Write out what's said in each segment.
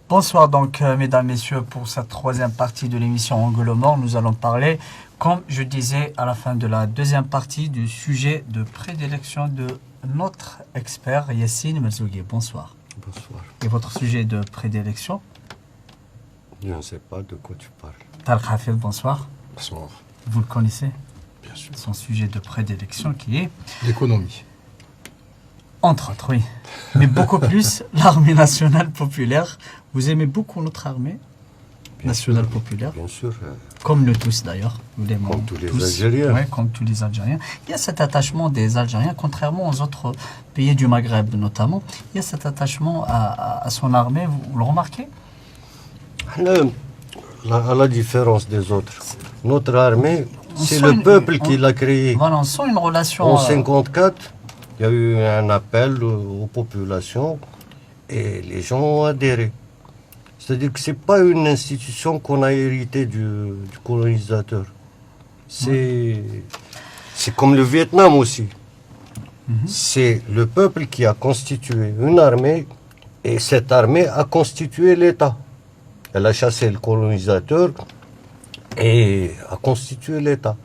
Bonsoir donc, mesdames, messieurs, pour cette troisième partie de l'émission Angle mort. Nous allons parler, comme je disais à la fin de la deuxième partie, du sujet de prédilection de notre expert Yassine Merzougui. Bonsoir. Bonsoir. Et votre sujet de prédilection? Je ne sais pas de quoi tu parles. Tal Khafil, bonsoir. Bonsoir. Vous le connaissez? Bien sûr. Son sujet de prédilection qui est l'économie. Entre autres, oui. Mais beaucoup plus l'armée nationale populaire. Vous aimez beaucoup notre armée nationale populaire? Bien sûr. Comme nous tous d'ailleurs. Comme tous les Algériens. Oui, comme tous les Algériens. Il y a cet attachement des Algériens, contrairement aux autres pays du Maghreb notamment. Il y a cet attachement à son armée. Vous le remarquez? À la différence des autres, notre armée, c'est le peuple qui l'a créée. Voilà, on sent une relation. En 1954, il y a eu un appel aux populations et les gens ont adhéré. C'est-à-dire que ce n'est pas une institution qu'on a héritée du colonisateur. C'est comme le Vietnam aussi. C'est le peuple qui a constitué une armée et cette armée a constitué l'État. Elle a chassé le colonisateur et a constitué l'État.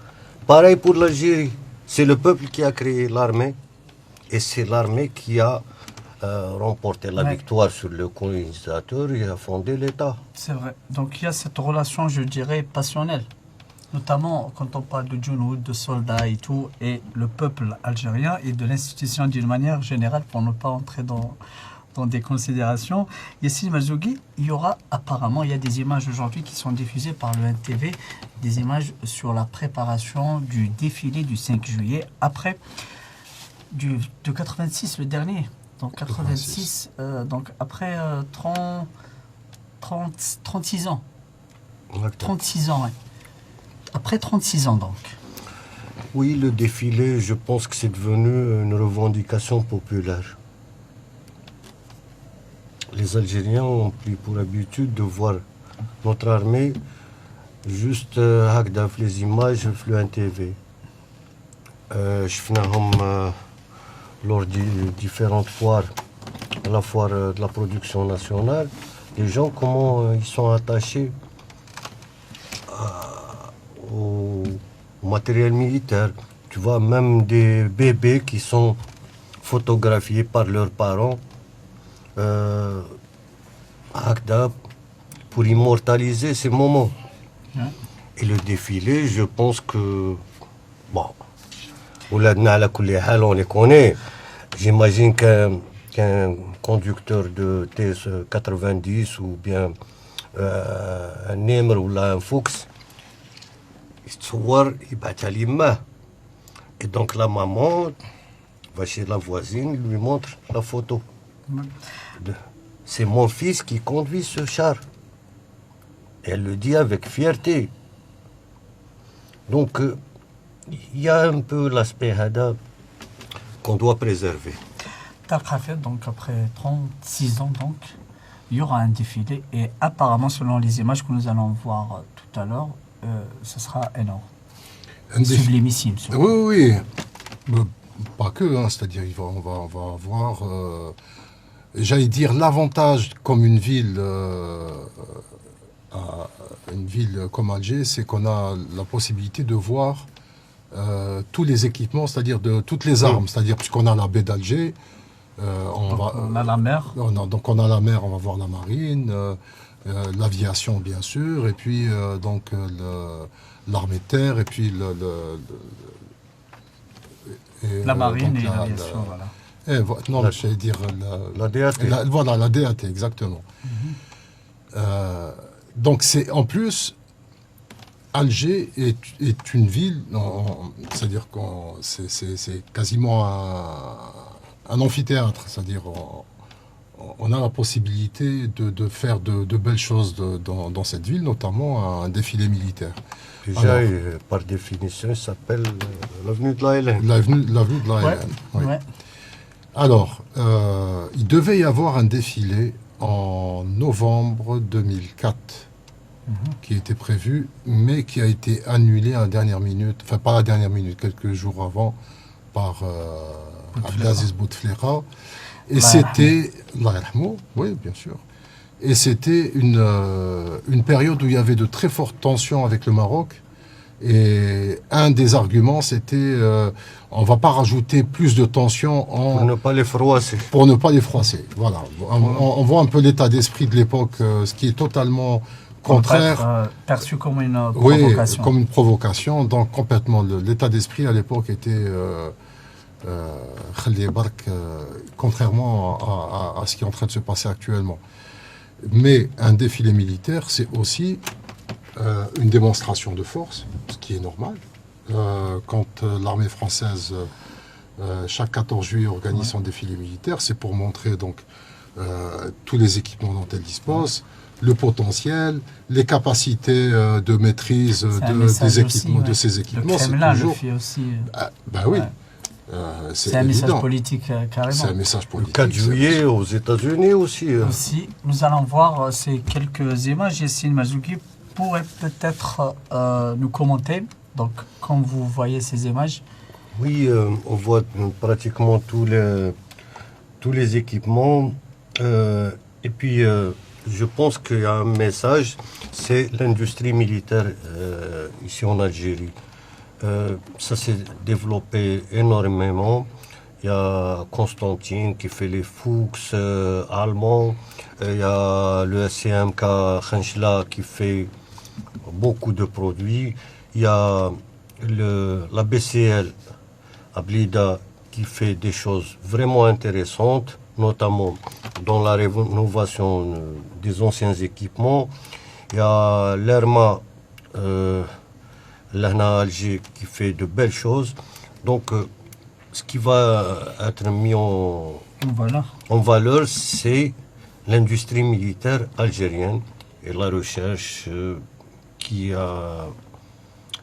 Pareil pour l'Algérie. C'est le peuple qui a créé l'armée et c'est l'armée qui a remporté la victoire sur le colonisateur et a fondé l'État. C'est vrai. Donc il y a cette relation, je dirais, passionnelle. Notamment quand on parle de Djounoud, de soldats et tout, et le peuple algérien et de l'institution d'une manière générale, pour ne pas entrer dans des considérations. Yassine Merzougui, il y aura apparemment, il y a des images aujourd'hui qui sont diffusées par le NTV, des images sur la préparation du défilé du 5 juillet, après de 86, le dernier. Donc 86, donc après 36 ans. 36 ans, oui. Après 36 ans, donc. Oui, le défilé, je pense que c'est devenu une revendication populaire. Les Algériens ont pris pour habitude de voir notre armée juste avec les images sur le TV. Je faisais lors des différentes foires, à la foire de la production nationale, les gens, comment ils sont attachés au matériel militaire. Tu vois, même des bébés qui sont photographiés par leurs parents. Pour immortaliser ces moments. Et le défilé, je pense que bon, on les connaît. J'imagine qu'un conducteur de TS-90 ou bien un Nemr ou un Fuchs, il bat à l'imma. Et donc la maman va chez la voisine, lui montre la photo. C'est mon fils qui conduit ce char. Elle le dit avec fierté. Donc, il y a un peu l'aspect hada qu'on doit préserver. Donc, après 36 ans, donc, il y aura un défilé. Et apparemment, selon les images que nous allons voir tout à l'heure, ce sera énorme. Sublimissime. Oui. Pas que, hein, c'est-à-dire on va avoir... j'allais dire l'avantage comme une ville comme Alger, c'est qu'on a la possibilité de voir tous les équipements, c'est-à-dire de toutes les armes, c'est-à-dire puisqu'on a la baie d'Alger, on a la mer. Donc on a la mer, on va voir la marine, l'aviation bien sûr, et puis donc l'armée de terre, et puis la marine et l'aviation, voilà. Non, j'allais dire la DAT. Voilà, la DAT, exactement. Donc, c'est en plus, Alger est une ville, c'est-à-dire que c'est quasiment un amphithéâtre, c'est-à-dire on a la possibilité de faire de belles choses dans cette ville, notamment un défilé militaire. Déjà, par définition, il s'appelle l'avenue de la Hélène. L'avenue de la Hélène, oui. Ouais. Alors, il devait y avoir un défilé en novembre 2004 qui était prévu, mais qui a été annulé à la dernière minute, enfin pas à la dernière minute, quelques jours avant, par Abdelaziz Bouteflika. Et c'était, oui, bien sûr, Et c'était une période où il y avait de très fortes tensions avec le Maroc. Et un des arguments, c'était on ne va pas rajouter plus de tensions Pour ne pas les froisser. pour ne pas les froisser. Voilà. On voit un peu l'état d'esprit de l'époque, ce qui est totalement contraire. Être, perçu comme une Oui, provocation. comme une provocation. Donc complètement, l'état d'esprit à l'époque était Khaldi Bark, contrairement à ce qui est en train de se passer actuellement. Mais un défilé militaire, c'est aussi une démonstration de force, ce qui est normal. Quand l'armée française, chaque 14 juillet, organise son défilé militaire, c'est pour montrer donc tous les équipements dont elle dispose, le potentiel, les capacités de maîtrise des équipements, de ces équipements. Le Kremlin c'est toujours... le fait aussi. Oui. Ouais. C'est un évident. message politique carrément. C'est un message Le politique. 4 juillet aux États-Unis aussi. Aussi, nous allons voir ces quelques images. Yassine Mazouki pourrait peut-être nous commenter. Donc, quand vous voyez ces images. Oui, on voit pratiquement tous les équipements. Et puis, je pense qu'il y a un message, c'est l'industrie militaire ici en Algérie. Ça s'est développé énormément. Il y a Constantine qui fait les Fuchs allemands. Il y a le SCMK Khenchla qui fait beaucoup de produits. Il y a la BCL Ablida qui fait des choses vraiment intéressantes, notamment dans la rénovation des anciens équipements. Il y a l'ERMA Lahna Alger qui fait de belles choses. Donc, ce qui va être mis en valeur, c'est l'industrie militaire algérienne et la recherche qui a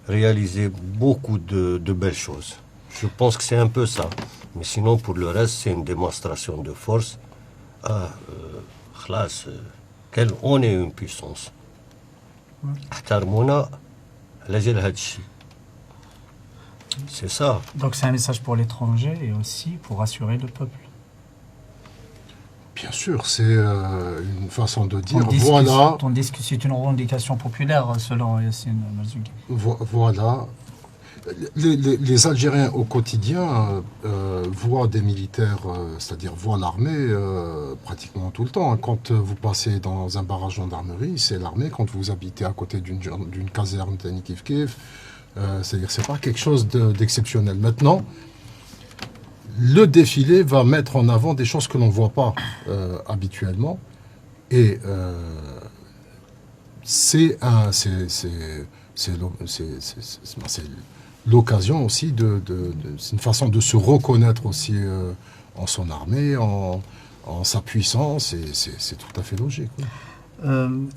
réalisé beaucoup de belles choses. Je pense que c'est un peu ça. Mais sinon, pour le reste, c'est une démonstration de force. On est une puissance. C'est ça. Donc c'est un message pour l'étranger et aussi pour rassurer le peuple. Bien sûr, c'est une façon de dire voilà. C'est une revendication populaire selon Yassine Mazouki. Voilà. Les Algériens au quotidien voient des militaires, c'est-à-dire voient l'armée pratiquement tout le temps. Quand vous passez dans un barrage gendarmerie, c'est l'armée. Quand vous habitez à côté d'une caserne Tani Kif Kif, c'est-à-dire c'est pas quelque chose d'exceptionnel. Maintenant, le défilé va mettre en avant des choses que l'on ne voit pas habituellement. Et c'est l'occasion aussi c'est une façon de se reconnaître aussi en son armée, en sa puissance, et c'est tout à fait logique. Oui.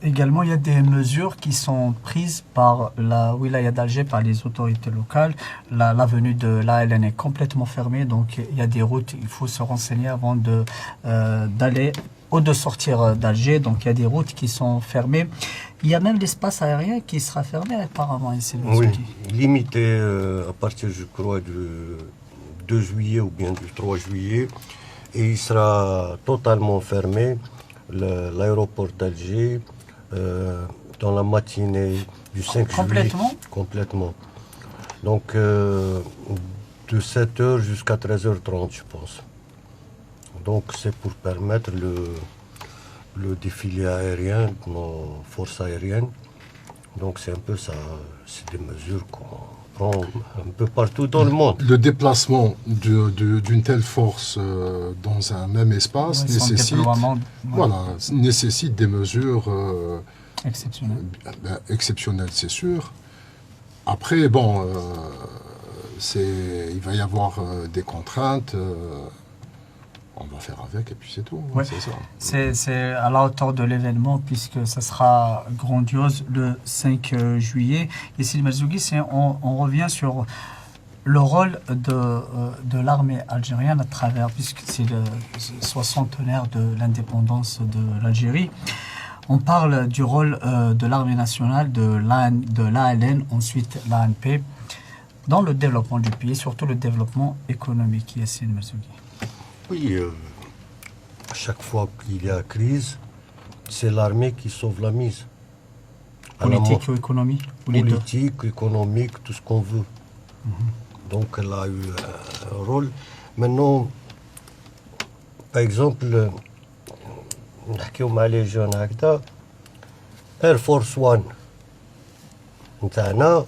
Également, il y a des mesures qui sont prises par la wilaya d'Alger, par les autorités locales. L'avenue de l'ALN est complètement fermée, donc il y a des routes, il faut se renseigner avant d'aller ou de sortir d'Alger. Donc il y a des routes qui sont fermées. Il y a même l'espace aérien qui sera fermé apparemment ici. Oui, limité à partir, je crois, du 2 juillet ou bien du 3 juillet. Et il sera totalement fermé. L'aéroport d'Alger dans la matinée du 5 juillet. Complètement. Donc de 7h jusqu'à 13h30, je pense. Donc c'est pour permettre le défilé aérien de nos forces aériennes. Donc c'est un peu ça, c'est des mesures qu'on prend un peu partout dans le monde. Le déplacement d'une telle force dans un même espace nécessite des mesures exceptionnelles, c'est sûr. Après, il va y avoir des contraintes. On va faire avec et puis c'est tout. Ouais. C'est ça. C'est à la hauteur de l'événement puisque ça sera grandiose le 5 juillet. Et Yassine Mazouki, on revient sur le rôle de l'armée algérienne à travers, puisque c'est le 60e de l'indépendance de l'Algérie. On parle du rôle de l'armée nationale, de l'ALN, ensuite l'ANP, dans le développement du pays, surtout le développement économique. Yassine Mazouki. Oui, à chaque fois qu'il y a crise, c'est l'armée qui sauve la mise. À la Politique ou économie ou les deux. politique, économique, tout ce qu'on veut. Donc elle a eu un rôle. Maintenant, par exemple, نحكيو مع لي جون هكذا اير فورس 1 نتاعنا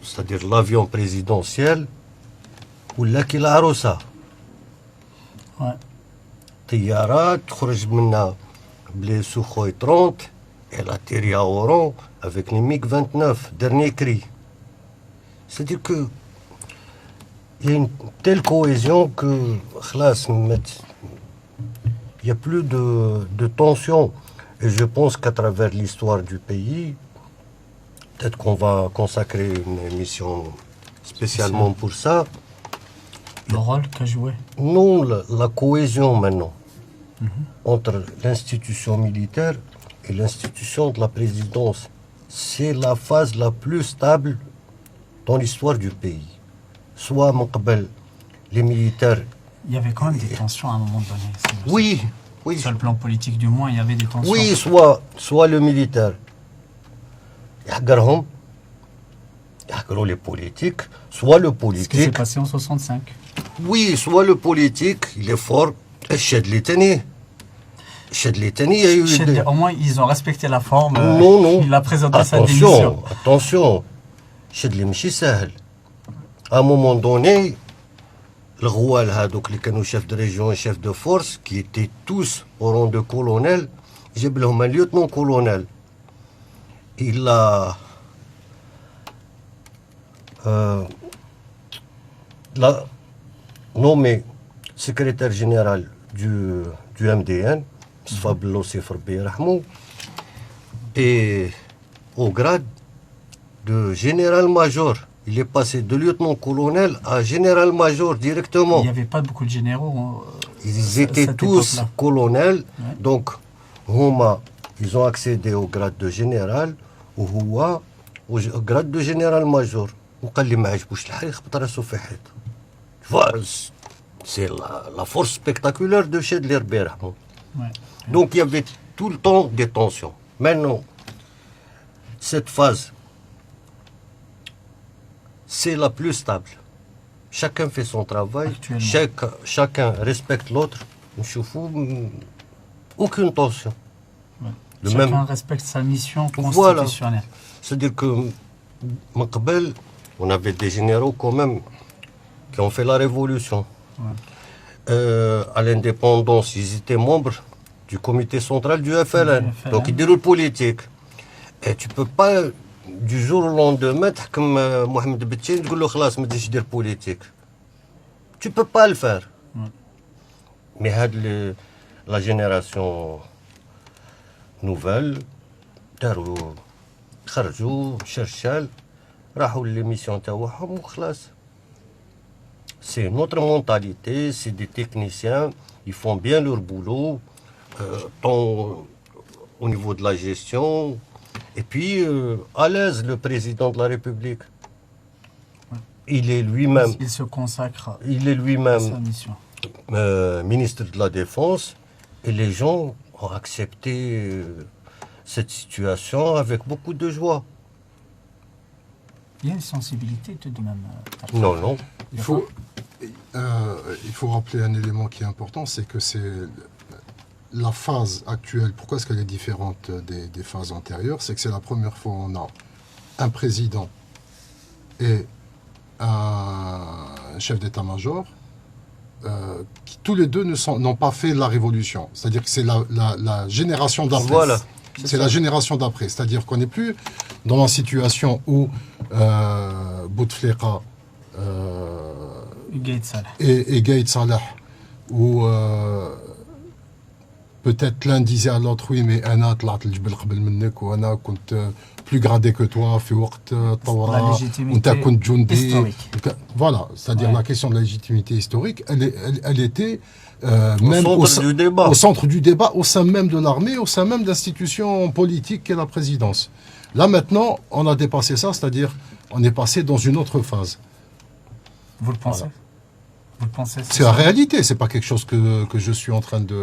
c'est-à-dire l'avion présidentiel ولا كي العروسه Ouais. طيارات تخرج منها بلي سوخوي 30 elle atterrit à Oran avec les MiG-29 dernier cri. C'est-à-dire que il y a une telle cohésion que خلاص il n'y a plus de tension. Et je pense qu'à travers l'histoire du pays, peut-être qu'on va consacrer une émission spécialement pour ça. Le rôle qu'a joué. Non, la cohésion maintenant entre l'institution militaire et l'institution de la présidence, c'est la phase la plus stable dans l'histoire du pays. Soit من قبل les militaires. Il y avait quand même des tensions à un moment donné. Oui, oui. Sur le plan politique, du moins, il y avait des tensions. Oui, soit le militaire. يحقرهم يحقروا les politiques, soit le Ce qui s'est politique. passé en 65. Oui, soit le politique, il est fort. الشد اللي تاني il y a eu des- Au moins, ils ont respecté la forme. Non. Il a présenté sa démission. Attention. الشد اللي ماشي سهل. À un moment donné, الغوال هذوك اللي كانوا chef de région et chef de force, qui étaient tous au rang de colonel, جاب لهم un lieutenant colonel. Il l'a nommé secrétaire général du MDN, Mustapha Bellossif Rabbi yarhamou, et au grade de général-major. Il est passé de lieutenant-colonel à général-major directement. Il n'y avait pas beaucoup de généraux. Ils à étaient cette tous époque-là. colonels, Ouais. donc ils ont accédé au grade de général وهو au grade de général-major. وقال لي ما عجبوش الحال خبط راسو في حيط. Tu vois, c'est la force spectaculaire de Chedli Rabbi yarhamou. Ouais. Donc il y avait tout le temps des tensions. Maintenant, cette phase, c'est la plus stable. Chacun fait son travail, Actuellement. chacun respecte l'autre. نشوفوا aucune tension. Ouais. Le Chacun même- respecte sa mission Voilà. constitutionnelle. C'est-à-dire que من قبل, on avait des généraux quand même qui ont fait la révolution. Ouais. À l'indépendance, ils étaient membres du comité central du FLN. Du FLN. Donc ils diront le politique. Et tu peux pas du jour au lendemain comme Mohamed Bettine تقول له خلاص ما تجيش دير politique. Tu peux pas le faire. Mais هاد la génération nouvelle داروا خرجوا شرشال راحوا للميسيون تاعهم وخلاص. C'est notre mentalité, c'est des techniciens, ils font bien leur boulot, tant au niveau de la gestion, et puis à l'aise le président de la République. Il est lui-même, Il se consacre il est à lui-même sa mission. ministre de la Défense, et les gens ont accepté cette situation avec beaucoup de joie. Il y a une sensibilité tout de même. Non, non. Il faut rappeler un élément qui est important, c'est que c'est la phase actuelle. Pourquoi est-ce qu'elle est différente des phases antérieures? C'est que c'est la première fois où on a un président et un chef d'état-major qui tous les deux n'ont pas fait la révolution. C'est-à-dire que c'est la génération d'après. Voilà. C'est la génération d'après. C'est-à-dire qu'on n'est plus dans la situation où Bouteflika Gaïd Salah. et Gaïd Salah, où peut-être l'un disait à l'autre, oui, mais Anna طلعت الجبل قبل منك وأنا كنت plus gradé que toi في وقت الثورة وأنت كنت جندي. Voilà, c'est-à-dire Ouais. la question de la légitimité historique, elle était Au centre du débat. au centre du débat, au sein même de l'armée, au sein même d'institutions politiques qu'est la présidence. Là maintenant, on a dépassé ça, c'est-à-dire on est passé dans une autre phase. Vous le pensez? Voilà. Vous le pensez? C'est la réalité, c'est pas quelque chose que je suis en train de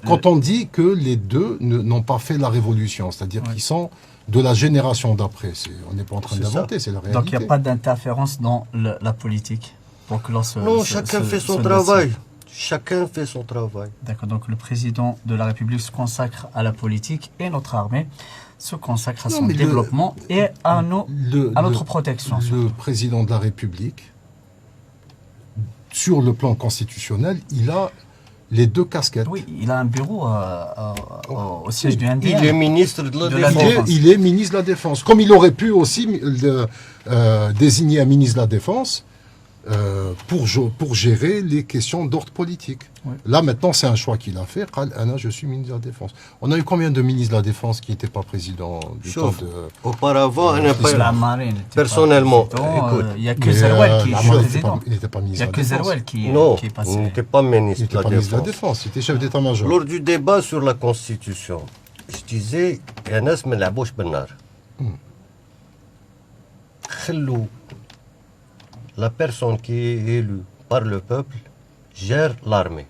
quand on dit que les deux n'ont pas fait la révolution, c'est-à-dire qu'ils sont de la génération d'après. On n'est pas en train d'inventer, c'est la réalité. Donc il n'y a pas d'interférence dans la politique pour que non, chacun fait son travail. Chacun fait son travail. D'accord, donc le président de la République se consacre à la politique et notre armée se consacre à son développement et à notre protection. Le président de la République, sur le plan constitutionnel, il a les deux casquettes. Oui, il a un bureau au siège du NDR. Il est ministre de la Défense. Il est ministre de la Défense. Comme il aurait pu aussi désigner un ministre de la Défense pour gérer les questions d'ordre politique. Oui. Là, maintenant, c'est un choix qu'il a fait. Anna, je suis ministre de la Défense. On a eu combien de ministres de la Défense qui n'étaient pas présidents du temps de... Auparavant, la marine, personnellement, il n'y a que Zerouel qui est président. Il n'était pas ministre Il n'y a de que la Défense. Zerouel qui est passé. il n'était pas ministre Il n'était pas ministre de la Défense, il était chef d'état-major. Lors du débat sur la Constitution, je disais, Anas me la bouche benar. La personne qui est élue par le peuple gère l'armée.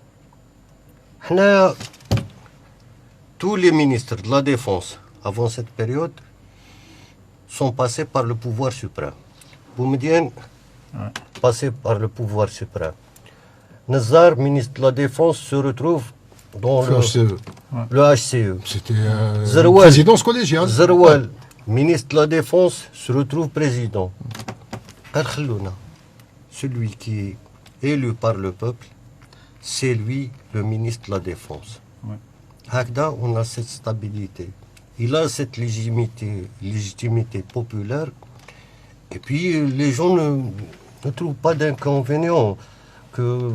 Tous les ministres de la Défense, avant cette période, sont passés par le pouvoir suprême. Boumediene, passé par le pouvoir suprême. Nazar, ministre de la Défense, se retrouve dans le HCE. C'était présidence collégiale. Zerouel, ministre de la Défense, se retrouve président. Celui qui est élu par le peuple, c'est lui le ministre de la Défense. Hakda, on a cette stabilité. Il a cette légitimité populaire. Et puis, les gens ne trouvent pas d'inconvénient que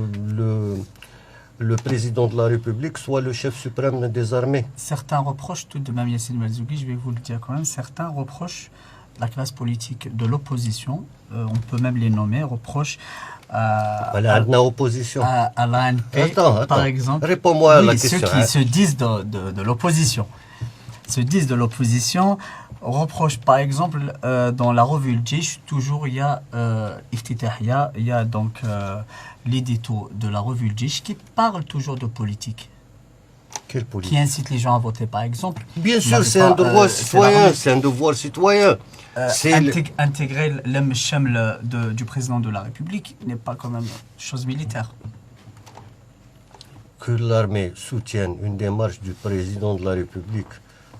le président de la République soit le chef suprême des armées. Certains reprochent, tout de même Yassine Malzouki, je vais vous le dire quand même, certains reprochent la classe politique de l'opposition, on peut même les nommer, reprochent à l'ANP, par exemple. Réponds-moi à la question. Ceux qui se disent de l'opposition. Se disent de l'opposition, reprochent par exemple dans la revue Le Djish, toujours il y a Iftitahia, il y a donc l'édito de la revue Le Djish qui parle toujours de politique. Quelle politique? Qui incite les gens à voter par exemple. Bien sûr, c'est un devoir citoyen, c'est un devoir citoyen. Intégrer l'Mchaml du président de la République n'est pas quand même chose militaire. Que l'armée soutienne une démarche du président de la République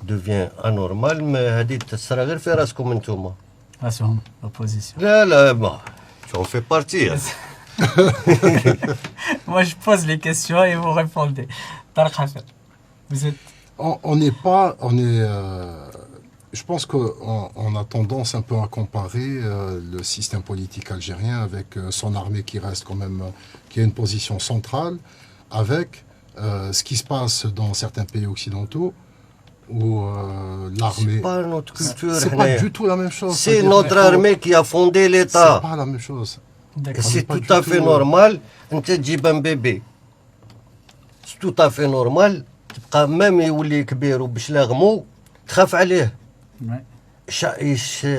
devient anormal, mais Hadith Saragar fait ras comme un thomas. Là, c'est l'opposition. Là, bah, tu en fais partie. Hein. Moi, je pose les questions et vous répondez. Vous êtes... On n'est pas... je pense qu'on a tendance un peu à comparer le système politique algérien avec son armée qui reste quand même, qui a une position centrale, avec ce qui se passe dans certains pays occidentaux où l'armée... C'est pas notre culture. C'est pas du tout la même chose. C'est notre armée qui a fondé l'État. C'est pas la même chose. C'est tout à fait normal. Un bébé. C'est tout à fait normal. Même يولي كبير وباش لاغمو تخاف عليه.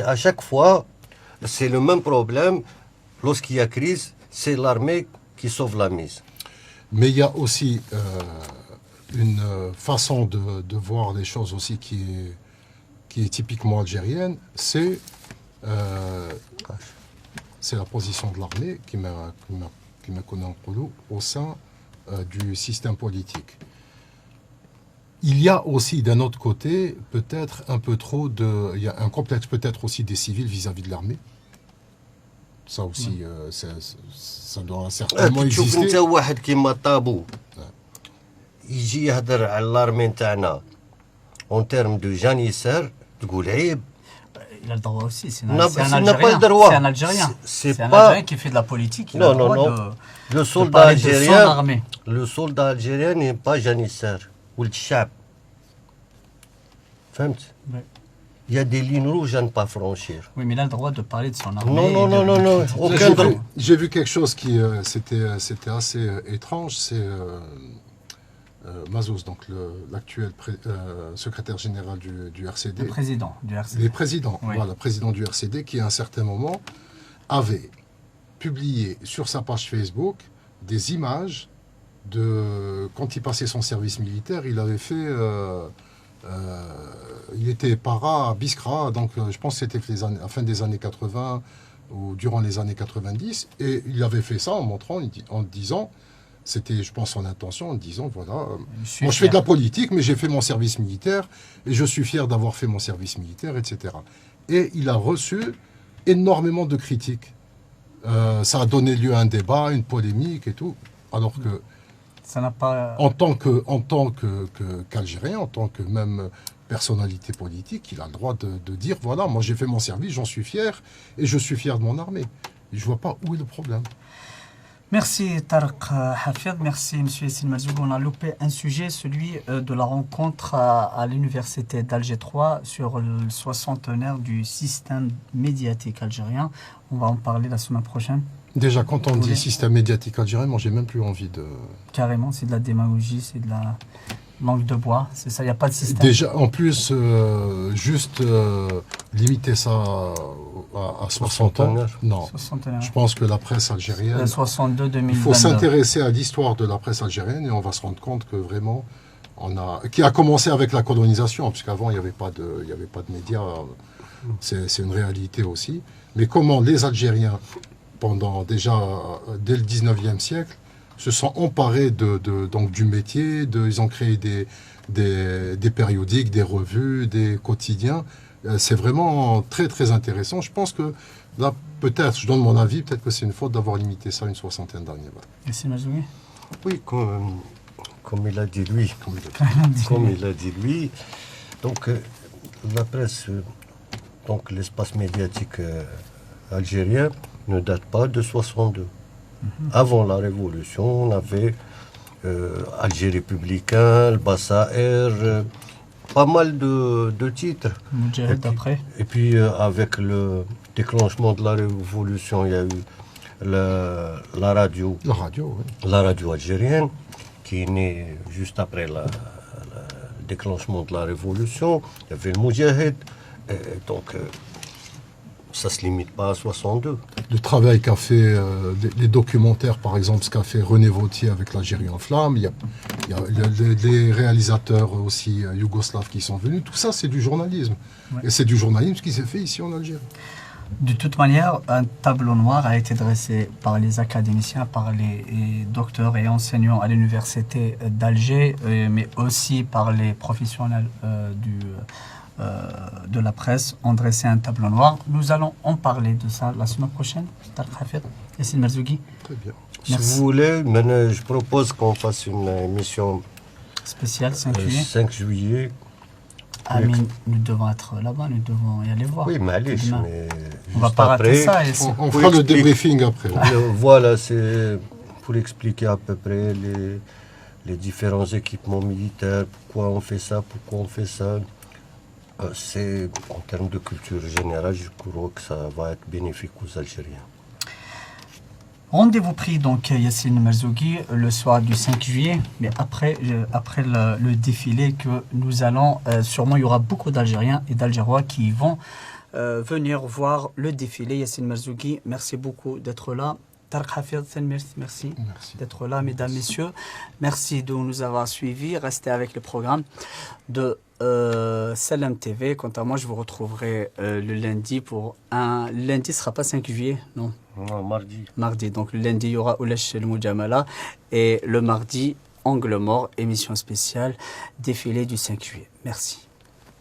À chaque fois, c'est le même problème. Lorsqu'il y a crise, c'est l'armée qui sauve la mise. Mais il y a aussi une façon de voir les choses aussi qui est typiquement algérienne, c'est la position de l'armée qui m'a connu en Koulou au sein du système politique. Il y a aussi d'un autre côté peut-être un peu trop il y a un complexe peut-être aussi des civils vis-à-vis de l'armée. Ça aussi, ça doit certainement exister. تشوف انت واحد كيما طابو يجي يهدر على l'armée تاعنا en termes de janisseur تقول عيب. Il a le droit aussi, c'est un Algérien. C'est un Algérien qui fait de la politique. Il a le droit le soldat algérien n'est pas janisseur. ولد الشعب. فهمت؟ Il y a des lignes rouges à ne pas franchir. Oui, mais il a le droit de parler de son armée. Non. Aucun droit. J'ai vu quelque chose qui c'était assez étrange. C'est Mazouz, donc l'actuel secrétaire général du RCD. Le président du RCD. Le président, oui. Voilà, président du RCD qui, à un certain moment, avait publié sur sa page Facebook des images de quand il passait son service militaire, il avait fait... il était para à Biskra, donc je pense que c'était à la fin des années 80 ou durant les années 90, et il avait fait ça en montrant, en disant, c'était je pense son intention, en disant voilà, moi je fais de la politique, mais j'ai fait mon service militaire, et je suis fier d'avoir fait mon service militaire, etc. Et il a reçu énormément de critiques. Ça a donné lieu à un débat, une polémique et tout, alors que ça n'a pas... en tant qu'Algérien, en tant que même personnalité politique, il a le droit de dire, voilà, moi j'ai fait mon service, j'en suis fier, et je suis fier de mon armée. Et je ne vois pas où est le problème. Merci Tarek Hafid, merci M. Yassine Merzoug. On a loupé un sujet, celui de la rencontre à l'université d'Alger 3 sur le 60e du système médiatique algérien. On va en parler la semaine prochaine. Déjà, quand on dit système médiatique algérien, moi j'ai même plus envie de... Carrément, c'est de la démagogie, c'est de la langue de bois, c'est ça, il n'y a pas de système. Déjà, en plus, juste limiter ça à 60 ans, non. 61. Je pense que la presse algérienne... 62-2022. Il faut s'intéresser à l'histoire de la presse algérienne et on va se rendre compte que vraiment, qui a commencé avec la colonisation, puisqu'avant il n'y avait pas de médias, c'est une réalité aussi. Mais comment les Algériens, dès le 19e siècle, se sont emparés donc du métier, ils ont créé des périodiques, des revues, des quotidiens. C'est vraiment très très intéressant. Je pense que là, peut-être, je donne mon avis, peut-être que c'est une faute d'avoir limité ça à une soixantaine d'années. Merci Mazougi. Oui, comme il a dit lui. Donc, la presse, donc l'espace médiatique algérien ne date pas de 62. Avant la Révolution, on avait Alger républicain, le Bassaer, pas mal de titres. Et puis, avec le déclenchement de la Révolution, il y a eu la radio. La radio algérienne, qui est née juste après le déclenchement de la Révolution. Il y avait le Moudjahid. Donc, ça ne se limite pas à 62. Le travail qu'a fait, les documentaires, par exemple, ce qu'a fait René Vautier avec l'Algérie en flammes, il y a les réalisateurs aussi yougoslaves qui sont venus. Tout ça, c'est du journalisme. Ouais. Et c'est du journalisme qui s'est fait ici en Algérie. De toute manière, un tableau noir a été dressé par les académiciens, par les docteurs et enseignants à l'université d'Alger, mais aussi par les professionnels de la presse ont dressé un tableau noir. Nous allons en parler de ça la semaine prochaine. Tarek Hafid, Yassine Merzougui. Très bien. Merci. Si vous voulez, maintenant, je propose qu'on fasse une émission spéciale 5 juillet. 5 juillet. Ah, mais nous devons être là-bas, nous devons y aller voir. Oui, mais allez, mais on va pas rater ça. On fera le débriefing après. Voilà, c'est pour expliquer à peu près les différents équipements militaires, pourquoi on fait ça, c'est en termes de culture générale, je crois que ça va être bénéfique aux Algériens. Rendez-vous pris donc Yassine Merzougui le soir du 5 juillet, mais après le défilé que nous allons, sûrement il y aura beaucoup d'Algériens et d'Algérois qui vont venir voir le défilé. Yassine Merzougui, merci beaucoup d'être là. Tarek Hafid, merci d'être là, mesdames, messieurs. Merci de nous avoir suivis. Restez avec le programme de Salam TV. Quant à moi, je vous retrouverai le lundi pour un... Lundi, ce ne sera pas 5 juillet, non? Non, mardi. Mardi. Donc le lundi, il y aura Oulesh El Moudjamala. Et le mardi, Angle Mort, émission spéciale, défilé du 5 juillet. Merci.